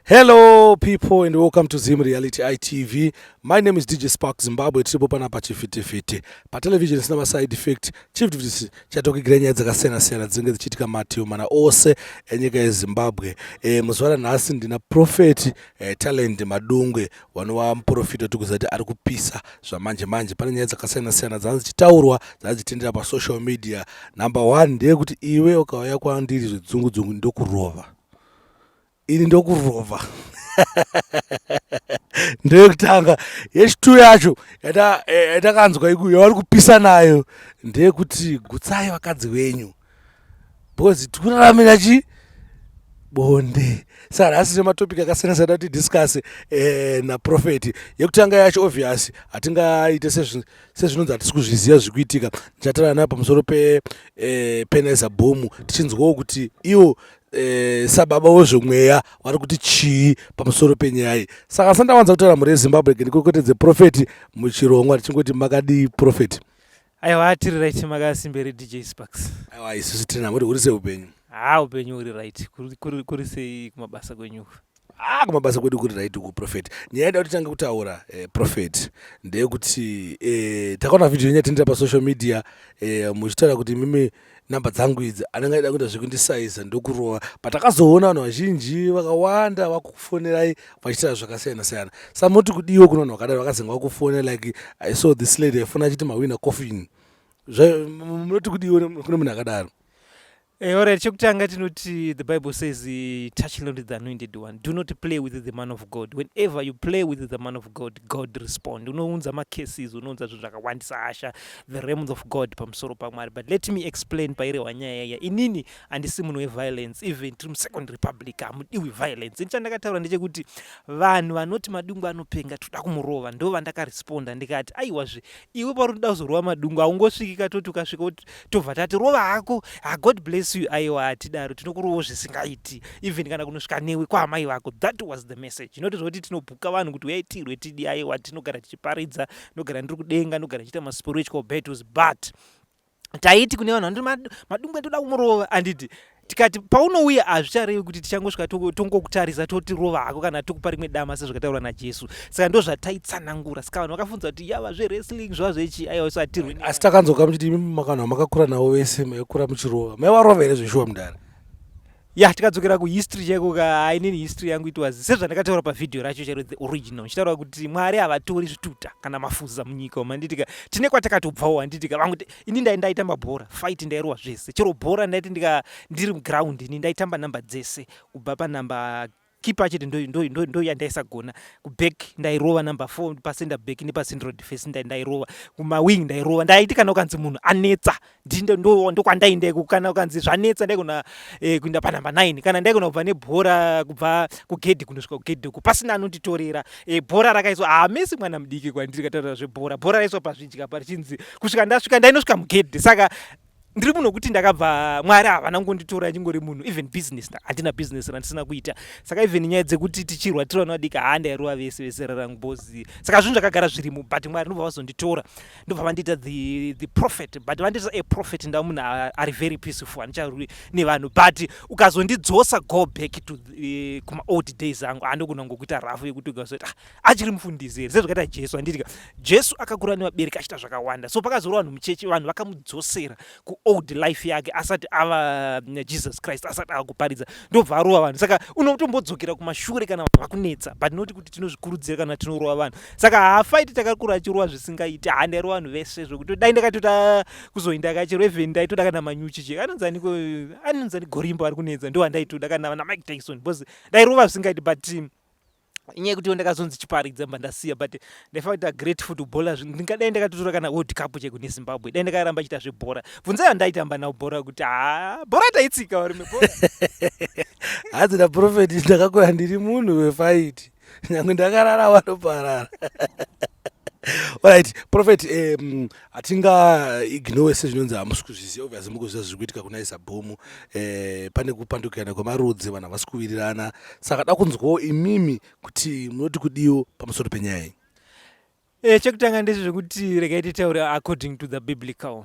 Hello people and welcome to Zim Reality ITV. My name is DJ Spark Zimbabwe. Tiripo pana pa chifiti. Pa television sina ma side effect. Chief divisi chatokigirira nyaya dzakasiyana-siyana dzinenge dzichiitika mativi mana ose enyika yeZimbabwe. Muzuva nhasi ndina prophet talent Madungwe wanova muprofita wetikuziva kuti ari kupisa zvamanje-manje. Pane nyaya dzakasiyana-siyana dzanga dzichitaurwa dzanga dzichitendera pa social media. Number 1 ndeyekuti iwe ukauya kwandiri zvedzungu-dzungu ndokurova. Ini ndokurova ndeyekutanga. Yechitatu yacho yatakanzwa ikuyo yavari kupisa nayo ndeyekuti gutsai vakadzi venyu because tikuraramira bonde. Saka nhasi tine matopiki akasiyana-siyana kuti discuss naprofeti. Yekutanga yacho obvious hatingaite sezvinonzi hatisi kuzviziva zvikuitika. Ndichataura nayo pamusoro penaiza bhomu tichinzwawo kuti iwo sababa wezvomweya vari kuti chii pamusoro penyaya iyi. Saka sandawanza kutaura mhuri yeZimbabwe ndikokotedze profeti muchirongwa tichingoti makadii profeti? Aiwa tiri right makasimbere DJ Sparks. Aiwa isusu tiri namuri uri seupenyu? Upenyu uri right. Kuri sei kumabasa kwenyu? Kumabasa kwedu kuri right uku profeti. Nyaya yada kuti tange kutaura profeti ndeyekuti takaona vhidhiyo inyatendera pa social media muchitaura kuti mimi namba dzangu idzi anenge aida kuita zvekundisaiza ndokurova. Patakazoona vanhu vazhinji vakawanda vakufonerai vachitaura zvakasiyana-siyana. Saka moti kudiwo kuna vanhu vakadaro vakazenga vakufonera like I saw this lady aifona achiti mawina coffin. Munoti kudiwo kune munhu akadaro? Alright, chekutanga tinoti the Bible says touch not the anointed one. Do not play with the man of God. Whenever you play with the man of God, God respond. Unounza macases, unounza zvakawandisa asha the realms of God pamusoro pamwari. But let me explain paire wanyaya. Inini handisi munhu weviolence. Even tiri muSecond Republic hamudiwi violence. Nichandakataura ndechekuti vanhu vanoti Madungwe anopenga toda kumurova ndo vandakaresponda ndikati aiwazve iwe pauri kuda kuzorova Madungwe haungosviki katoti ukasvika kuti tobva tati rova hako God bless you. Aiwa hatidaro tinokurovawo zvisingaiti even kana kunosvika newe kwaamai vako. That was the message. Inoti zvoti tinobhuka vanhu kuti uyaitirwe tidi aiwa tinogara tichiparidza ndogara ndiri kudenga ndogara tichiita maspiritual battles but taiti kune vanhu vanoti Madungwe toda kumurova anditi tikati paunouya hazvicharevi kuti tichangosvika tongokutarisa toti rova hako kana tokupa rimwe dama sezvakataurwa naJesu. Saka ndo zvataitsanangura. Saka vanhu vakafunza kuti yava zvewrestling zvazvechi aiwa satirwe. Asi takanzwa kuti imi makanhu makakura navo vese maikura muchirova maivarova here zveshuwa mudare? Tikadzokera kuhistory chaiko inini history yangu it was sezvandakataura pavhidhiyo racho chairo the original. Ndichitaura kuti Mwari havatori zvituta kana mafuza munyika umu. Handitika tine kwatakatobvawo. Handitika vangu ini ndaita mabhora fight ndairova zvese. Chero bhora ndaiti ndiri muground ini ndaitamba namba dzese kubva panamba kipa chete ndo yandaisagona. Kuback ndairova number 4 pacenter back nepacentral defense ndairova. Kumawing ndairova. Ndaiti kana ukanzi munhu anetsa ndo kwandaindeko. Kana ukanzi zvanetsa ndaigona kuenda panamba 9 kana ndaigona kubva nebhora kubva kugedhi kunosvika kugedhi pasina anonditorera. Bhora rakaiswa hamesi mwana mudiki kwandiri kataura zvebhora. Bhora raiswa pazvidya parichinzi kusvika ndasvika ndainosvika mugedhi. Saka ndiri munhu kuti ndakabva Mwari havana kungonditora chingori munhu even business handina business randisina kuita. Saka even nyaya dzekuti tichirwa tiri vana vadiki handairova vese rarangu bozi. Saka zvinhu zvakagara zvirimo but Mwari ndobva vazonditora ndobva vandiita the prophet. But vandiita prophet ndava munhu ari very peaceful handicharwi nevanhu but ukazondidzosa go back to kuma old days angu handogona ngokuita rafu yekuti ukazoti achiri mufundisi here sezvakaita Jesu. Handitika Jesu akakura nevabereki achiita zvakawanda so pakazorwa vanhu muchechi vanhu vakamudzosera old life yake asati ava Jesus Christ asati ava kuparidza ndobva arova vanhu. Saka unotombodzokera kumashure kana vakunetsa but noti kuti tinozvikurudzira kana tinorova vanhu. Saka hafaiti takakura achirova zvisingaiti handairova vanhu vese zvokuti dai ndakatota kuzoinda kachero even ndaitoda kana manyuchi che anonzani gorimbo ari kunetsa ndo handaitoda kana Mike Tyson because ndairova zvisingaiti but inyaya yekuti ndakazonzi chiparidza mba ndasiya but ndaifanira kuita great footballer ndingadai ndakatotora kana world cup cheko neZimbabwe dai ndakaramba chita zvebhora. Bvunzai vandaitamba nawo bhora kuti bhora taitsika varume bhora. Hadzi naprofeti ndakakura ndiri munhu wefight nyange ndakarara vanoparara. Alright, prophet hatinga ignore sezvinonzi hamusi kuzviziva obviously mukuziva zviri kuitika kunaiza bhomu pane kupandukirana kwemarudzi vanhu havasi kuwirirana. Saka da kunzwawo imimi kuti munoti kudiwo pamusoro penyaya iyi. Chekutanga ndezvekuti regai titaure according to the biblical.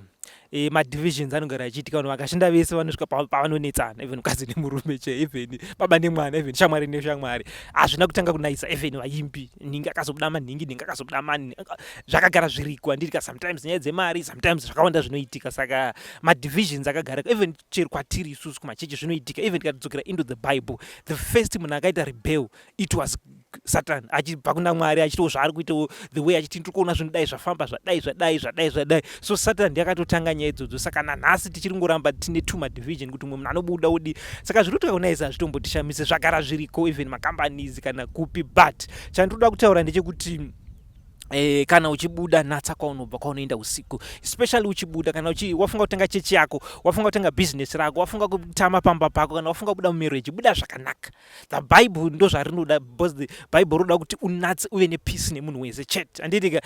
madivisions anogara achiitika, vanhu vakashanda vese vanosvika pavanonetsana, even mukadzi nemurume che, even baba nemwana, even shamwari neshamwari. Hazvina kutanga kunaiza, even vaimbi, ningi akazobuda maningi, ningi akazobuda mani, zvakagara zviriko. Handitika sometimes nyaya dzemari, sometimes zvakawanda zvinoitika. Saka madivisions akagara, even chero kwatiri isusu kumachechi zvinoitika. Even tikadzokera into the Bible, the first munhu akaita rebel, it was Satan, achibva kuna Mwari achitawo zvaari kuitawo, the way achiti ndiri kuona zvinodai zvafamba zvadai. So Satan ndiye akatotanga nyaya idzodzo. Saka nanhasi tichiri ngoramba tine two madivision, kuti mumwe munhu anobuda odi. Saka zvinotoka kunaiza hazvitombotishamise, zvagara zviriko, even macompanies kana kupi. But chandinoda kutaura ndechekuti kana uchibuda natsa kwaunobva, kwaunoenda usiku, especially uchibuda kana wafunga kutenga chechi yako, wafunga kutenga business rako, wafunga kutama pamba pako, kana wafunga kubuda mumarriage, buda zvakanaka. The Bible ndo zvarinoda, because the Bible roda kuti unatse uve nepeace nemunhu wese chete. Handitika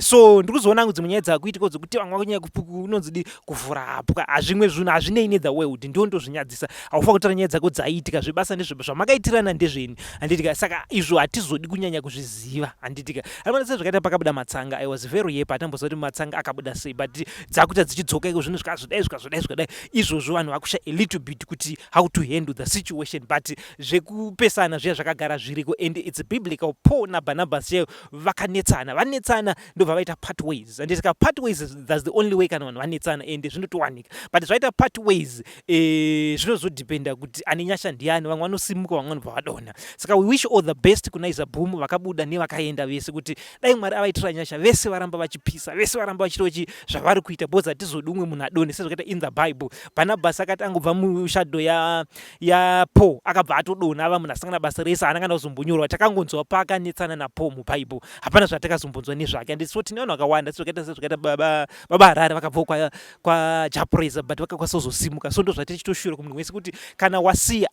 so ndiri kuzoona dzimwe nyaya dzakuitika dzokuti vamwe vakunyanya unonzi kuvhura hapwa, hazvimwe zvinhu hazvinei nethe world, ndo zvinyadzisa. Haufa kutora nyaya dzako dzaitika, zvebasa zvamakaitirana ndezveni. Handitika saka izvo hatizodi kunyanya kuzviziva. Handitika anoona zvakaita pakabuda matsanga, I was very happy atamboziva kuti matsanga akabuda sei, but dzakuita dzichidzoka iko zvinhu zvikazvodai izvozvo vanhu vakusha a little bit kuti how to handle the situation. But zvekupesana zviya zvakagara zviriko, and it's biblical. Paul naBarnabas chaivo vanetsana ndobva vaita part ways, and saka part ways, that's the only way kana vanhu vanetsana, and zvinotowanika. But zvaita part ways zvinozodependa kuti ane nyasha ndiani, vamwe vanosimuka, vamwe vanobva vadonha. Saka we wish all the best kunaiza boom vakabuda nevakaenda vese, kuti dai Mwari avaitira nyasha vese varamba vachipisa, vese varamba vachitochi zvavari kuita, because hatizodi umwe munhu adonhe sezvakaita in the Bible. Barnabas akati angobva mushado ya Paul akabva atodonha, ava munhu asangana basa rese haana kana kuzombonyorwa. Takangonzwa paakanetsana naPaul muBible, hapana zvatakazombonzwa nezvake. And so tine vanhu vakawanda sezvakaita baba Harare vakabva kwaJapresa, but vakakwanisa kuzosimuka. So ndo zvatichitoshure kumunhu wese kuti kana wasiya,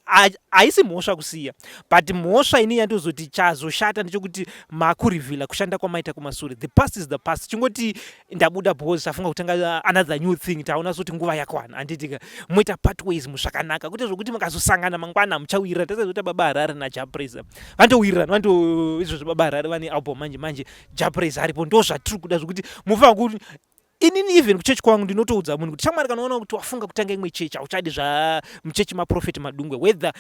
haisi mhosva kusiya, but mhosva ini yandozoti chazoshata ndechekuti makurivhila kushanda kwamaita kumashure. The past is the past. Chingoti ndabuda because tafunga kutanga another new thing, taona kuti nguva yakwana. Handitika moita pathways muzvakanaka, kuti zvokuti mukazosangana mangwana muchawirira. Tasezoti baba Harare naJapresa vandowirirana, izvo baba Harare vane album manje Japresa aripo. Ndo zvatiri kuda zvokuti mufa kuti inini even kuchechi kwangu ndinotoudza munhu kuti shamwari kana unaona kuti wafunga kutanga imwe chechi, hauchadi muchechi maprofeti Madungwe, whether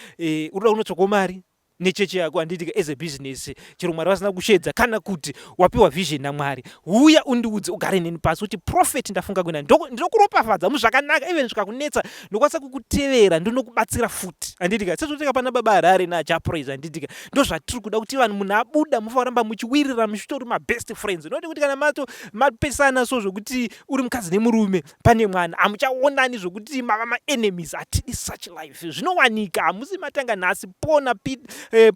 unoda kunotsvakawo mari nechechi yako. Handitika as a business, chero Mwari vasina kushedza, kana kuti wapiwa vision naMwari, uya undiudze, ugare neni pasi kuti prophet ndafunga kuina ndinokuropafadza muzvakanaka, even zvikakunetsa ndokwanisa kukutevera, ndinokubatsira futi. Handitika sezvotika pana baba Harare naJapresa. Handitika ndo zvatiri kuda kuti vanhu munhu abuda mufa kuramba muchiwirira muchitori mabest friends. Noti kuti kana mapesana so zvokuti uri mukadzi nemurume pane mwana, hamuchaonani zvokuti mava maenemies. Hatidi such life. Zvinowanika, hamusi matanga nhasi.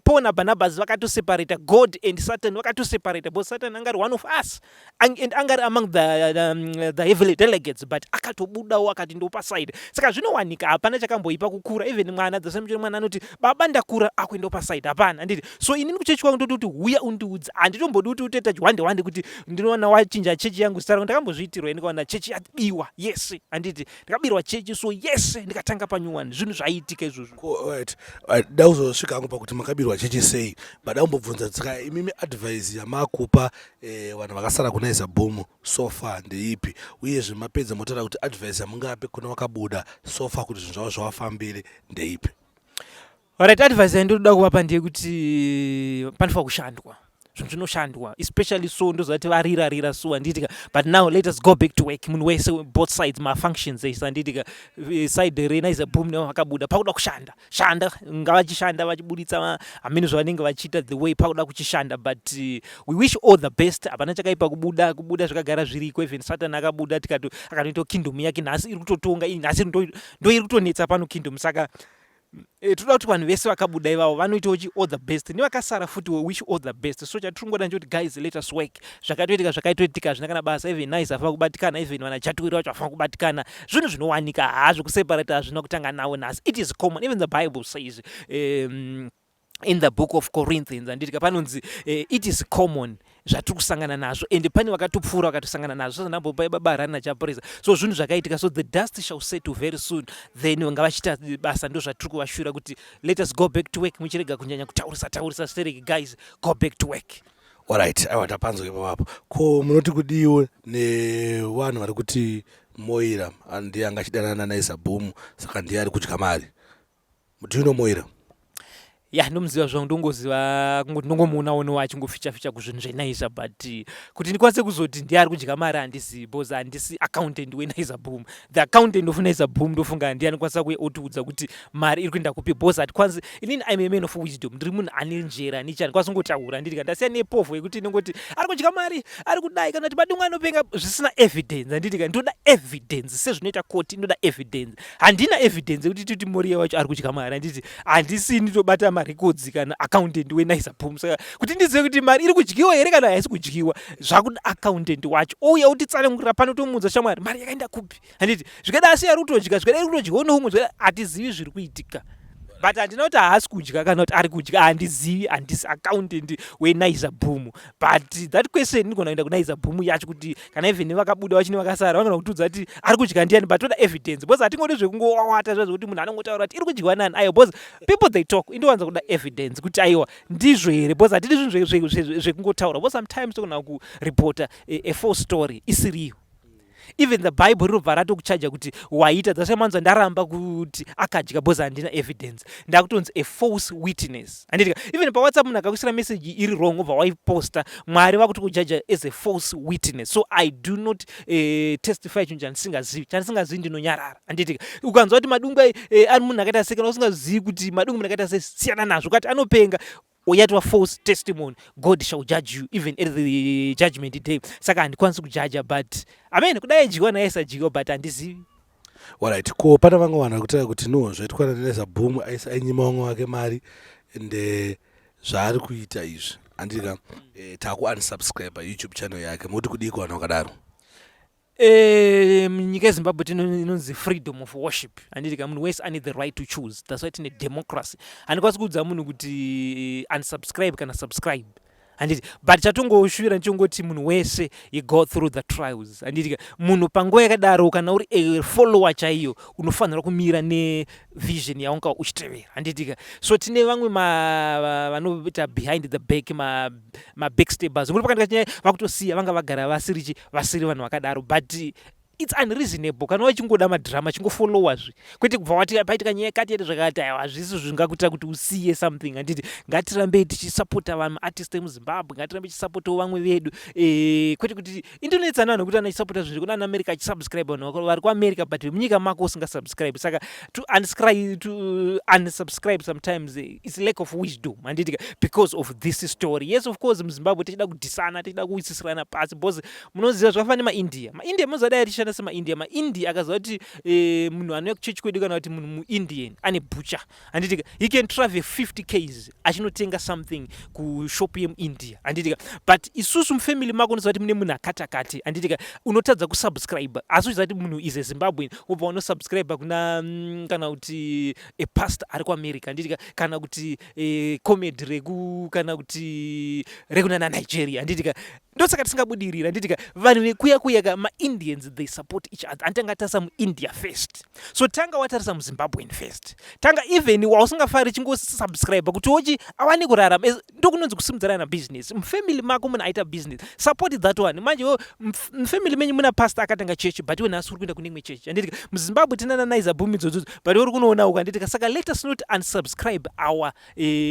Paul naBarnabas vakatoseparata, God and Satan vakatoseparata, because Satan angari one of us and angari among the heavenly delegates, but akatobudawo akati ndopa side. Saka zvinowanika, hapana chakamboipa kukura. Even mwana dzasemchero mwana anoti baba ndakura akuendopa side, hapana. Handiti so inini kuchechi kwangu ndoti kuti uya undiudze. Handitombodi kuti utoita chwande kuti ndinoona wachinja chechi yangu zita rangu. Ndakambozviitirwa ndikaona chechi yabiwa, yes. Handiti ndikabirwa chechi, so yes ndikatanga panyuwani. Zvinhu zvaiitika izvozvo. Right. Dauzosvika hangu pakuti makabirwa chechi sei, but aumbobvunza tsika imimi advice yamakupa vanhu vakasara kunaiza boom so far ndeipi, uyezve mapedza motaura kuti advice yamungape kuna wakabuda so far kuti zvinhu zvavo zvavafambire ndeipi? Alright, advice yandinoda kuvapa ndeyekuti panofanira kushandwa. Zvinhu zvinoshandwa, especially so ndozati varira so. Handitika but now let us go back to work. Munhu wese both sides mafunctions ese. Handitika side renaiza boom nevakabuda pakuda kushanda ngavachishanda vachibuditsa hamene zvavanenge vachiita the way pakuda kuchishanda. But we wish all the best. Hapana chakaipa kubuda zvakagara zviriko. Even Satan akabuda akanoita kingdom yake, nhasi iri kutotonga, nhasi ndo iri kutonetsa pano kingdom. Saka toda kuti vanhu vese vakabuda ivavo vanoitawo all the best, nevakasara futi we wish all the best. So chatiringoda ndechoti guys, let us work. Zvakaitoitika zvina kana basa, even Naiza afana kubatikana, even vanachatuwira vacho afana kubatikana. Zvinhu zvinowanika, hazvokuseparata hazvina kutanga nawo nhasi. It is common. Even the Bible says in the book of Corinthians, handitika panonzi it is common zvatiri kusangana nazvo, and pane vakatopfuura vakatosangana nazvo. Sasa nambo baba Harare naJapresa, so zvinhu zvakaitika. So the dust shall settle very soon, then ngavachita basa. Ndo zvatiri kuvashura kuti let us go back to work. Muchirega kunyanya kutaurisa stereke, guys, go back to work. Alright, aiwa tapanzwa ipapo. Ko munoti kudiwo nevanhu vari kuti Moira ndiye anga chidanana naNaiza boom saka ndiye ari kudya mari. Do you know Moira? Ya ndomuziva zvangu ndongoziva kungoti ndongomuonawo achingoficha kuzvinhu zveNaiza but kuti ndikwanise kuzoti ndiye ari kudya mari handisi because handisi accountant weNaiza boom. The accountant of Naiza boom ndofunga ndiye anokwanisa kuuya otiudza kuti mari iri kuenda kupi because hatikwanisi inini I'm a man of wisdom ndiri munhu ane njera nichi handikwanisi kungotaura ndiri ndasiya nepofu yekuti ndingoti ari kudya mari ari kudai kana kuti Madungwe anopenga zvisina evidence handiti ndoda evidence sezvinoita koti ndoda evidence handina evidence yekuti titi Moriya wacho ari kudya mari handiti handisi nditobata marecords kana accountant weNaiza boom saka kuti ndizive kuti mari iri kudyiwa here kana haisi kudyiwa zvakuda accountant wacho ouya utitsanangurira pano tomuudza shamwari mari yakaenda kupi handiti zvikada asiya ari kutodya zvikada iri kutodyiwa noumwe zvikada hatizivi zviri kuitika but handina kuti haasi kudya kana kuti ari kudya handizivi handisi accountant weNaiza boom but that question ndigona kuenda kuNaiza boom yacho kuti kana even vakabuda vachini vakasara vangana kutiudza kuti ari kudya ndiani but toda evidence because hatingodi zvekungowawata zvazvokuti munhu anongotaura kuti iri kudyiwa nani aiwa because people they talk indowanza kuda evidence kuti aiwa ndizvo here because hatidi zvinhu zvekungotaura because sometimes togona kuripota a false story isiriyo. Even the Bible rinobva ratokuchaja kuti waita dzashamanzwa ndaramba kuti akadya because handina evidence ndakutonzi a false witness handitika even paWhatsApp munhu akakuisira message iri wrong obva waiposta Mwari vakuti kujaja as a false witness so I do not testify chinhu chandisingazivi ndinonyarara handitika ukanzwa kuti Madungwe ari munhu akaita sei kana usingazivi kuti Madungwe munhu akaita sei siyana nazvo kati anopenga oyatwa false testimony God shall judge you even at the judgment day saka handikwanisi kujaja but amen kudai adyiwa naye sadyiwa but handizivi. Alright, ko pana vamwe vanhu vakutaura kuti no zvaitwa naNaiza boom ainyima vamwe vake mari ende zvaari kuita izvi handika taku unsubscribe YouTube channel yake muti kudiko vanhu vakadaro. Munyika yeZimbabwe inonzi freedom of worship handitika munhu wese ane the right to choose that's why tine democracy handikwanisi kuudza munhu kuti unsubscribe kana subscribe handiti but chatongoshuvira ndichongoti munhu wese you go through the trials handitika munhu panguva yakadaro kana uri a follower chaiyo unofanira kumira nevision yaunga uchitevera handitika so tine vamwe vanoita behind the back backstabbers muri pakati kanyaya vakutosiya vanga vagara vasiri vanhu vakadaro but it's unreasonable kana wachingoda madhirama chingofollowazve kwete kubva wati paitika nyaya yakati yati zvakati aiwa hazvisi zvingakuita kuti usiye something handiti ngatirambei tichisapota vamwe artist emuZimbabwe ngatirambei tichisapotawo vamwe vedu kwete kuti indonetsana vanhu kuti anachisapota zvinhu kuna America achisubscribe vanhu vari kuAmerica but munyika mako usingasubscribe saka to unsubscribe sometimes it's lack of wisdom handitika because of this story. Yes of course muZimbabwe tichida kudhisana tichida kuwisisirana pasi because munoziva zvakafanana nemaIndia muzadai tichishanda semaIndia akaziva kuti munhu anouya kuchechi kwedu kana kuti munhu muIndian ane butcher handitika he can travel 50 km achinotenga something kushop yemuIndia handitika but isusu mufamily mako unoziva kuti mune munhu akatakati handitika unotadza kusubscribe asi uchiziva kuti munhu is a Zimbabwean wobva unosubscribe kuna kana kuti a pastor ari kuAmerica handitika kana kuti comedy kana kuti rekuna naNigeria handitika ndosaka tisingabudirira handitika vanhu vekuya maIndians they support each other handitanga tarisa muIndia first so tanga watarisa muZimbabwean first tanga even wausingafari chingosubscribe kuti wochi awane kurarama ndokunonzi kusimudzirana business mufamily mako munhu aita business support that one manje mufamily menyu muna pastor akatanga church but iwe nhasi uri kuenda kune imwe church handitika muZimbabwe tina naNaiza boom idzodzo but uri kunoona uku handitika saka let us not unsubscribe our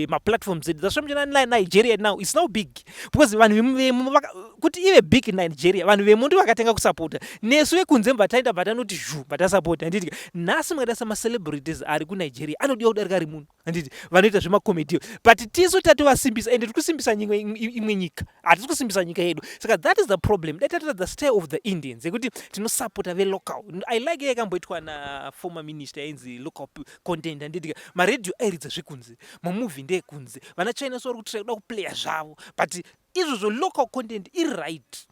maplatforms edu zasvamjana Nigeria now it's now big because vanhu kuti ive big in Nigeria vanhu vemundu vakatenga kusapota nesu vekunze mbataenda batanoti zhu batasapota handitika nhasi mukadasa macelebrities ari kuNigeria anodiwa kudarika ari munhu handiti vanoita zvemakomediyo but tisu tatovasimbisa ende tiri kusimbisa imwe nyika hatisi kusimbisa nyika yedu saka that is the problem datata the style of the Indians yekuti tinosapota velocal I like yakamboitwa former minister ainzi local content handitika maredio airidza zvekunze mamovie ndeekunze vana China so vari kutoda kuplaya zvavo but izvozvo local content iri right.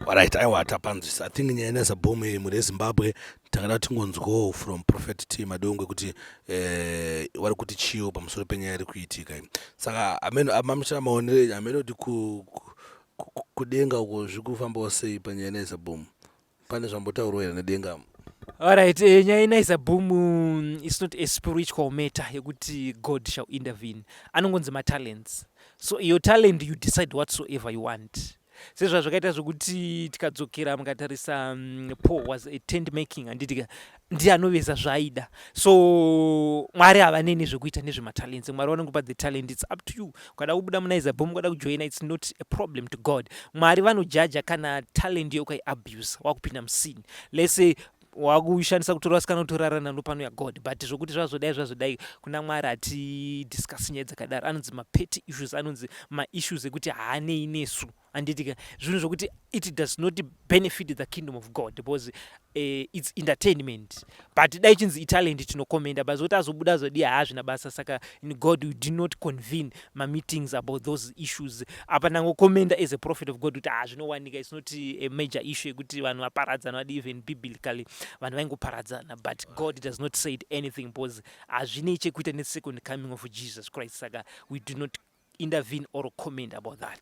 Alright, aiwa tapanzvisa I think nyaya yaNaiza boom muri yeZimbabwe takada tingonzwawo from prophet T Madungwe kuti vari kuti chiyo pamusoro penyaya iri kuitika saka amamisha maonere amene kuti kudenga uko zviri kufambawo sei panyaya yaNaiza boom pane zvambotaurwa here nedenga. Alright, nyaya yaNaiza boom is not a spiritual matter yekuti God shall intervene anongonzi matalents so your talent you decide whatsoever you want sezvo zvakaita zvokuti tikadzokera mukatarisa Paul was a tent making handitika ndiye anoveza zvaaida. So Mwari havane nezvekuita nezvematalents. Mwari vanongopa the talent, it's up to you. Ukada kubuda munaiza bomu ukada kujoina, it's not a problem to God. Mwari vanojaja kana talent yokaiabuse wakupinda musini. Let's say wakushandisa kutora wasikana kutorarana nopano yaGod, but zvokuti zvazodai kuna Mwari hatidiscuss nyaya dzakadaro. Anonzi mapetty issues, anonzi maissues ekuti haanei nesu handitika zvinhu zvokuti it does not benefit the kingdom of God because it's entertainment. But dai chinzi italent tinokomenda, but zoti azobuda azodia hazvina basa. Saka in God we do not convene meetings about those issues. Apa nangokomenda as a prophet of God kuti zvinowanika, it's not a major issue ekuti vanhu vaparadzana vadi, even biblically vanhu vaingoparadzana, but God does not say anything because hazvinei chekuita ne second coming of Jesus Christ. Saka we do not intervene or comment about that.